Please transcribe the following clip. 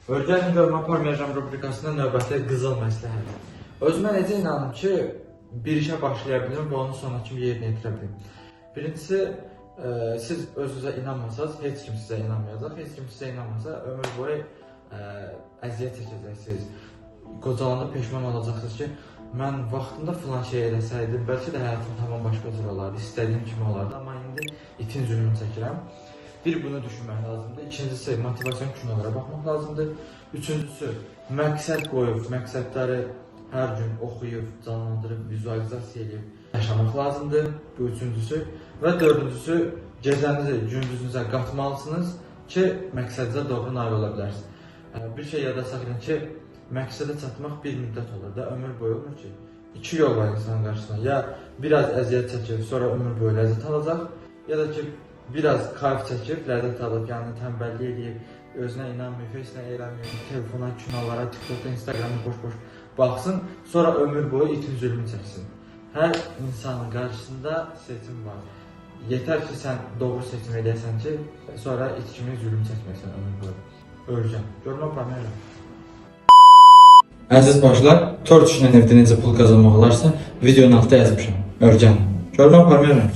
Örgən görmə parmiyacam rubrikasında növbəti qızıl məsləhət. Özümə necə inanım ki, bir işə başlaya bilirim və onu sona kimi yerinə yetirə bilirim. Birincisi, siz özünüzə inanmasanız, heç kim sizə inanmayacaq. Heç kim sizə inanmasa, ömür boyu əziyyət çəkəcəksiniz. Qocalanda peşman olacaqsınız ki, mən vaxtında filan şey eləsəydim, bəlkə də həyatım tamam başqa cür olardı, istədiyim kimi olardı, amma indi itin zülmünü çəkirəm. Bir, bunu düşünmək lazımdır. İkincisi, motivasyon kinolara baxmaq lazımdır. Üçüncüsü, məqsəd qoyub, məqsədləri hər gün oxuyub, canlandırıb, vizualizasiya edib yaşamaq lazımdır. Bu üçüncüsü. Və dördüncüsü, gecənizi, gündüzünüzə qatmalısınız ki, məqsədinizə doğru nail ola bilərsiniz. Bir şey yada saxlayın ki, məqsədə çatmaq bir müddət olur da, ömür boyu olmur ki. İki yol var insanın qarşısına. Ya biraz əziyyət çəkir, sonra ömür boyu ləzzət alacaq, ya da ki, biraz kayf çəkib, ləzzət alıb, yəni tənbəllik edib, özünə inanmıyor, heç nə eləmir, telefona, kinolara, TikTokda, Instagramda boş-boş baxsın, sonra ömür boyu itin zülmünü çəksin. Hər insanın qarşısında seçim var. Yetər ki, sən doğru seçim edəsən ki, sonra it kimi zülüm çəkməksən ömür boyu. Öləcəm. Görmə parmayla. Əziz başlar, Tor düşünən evdə necə pul qazanmaq olarsa, videonun altında yazmışam. Örgən. Görmə parmayla.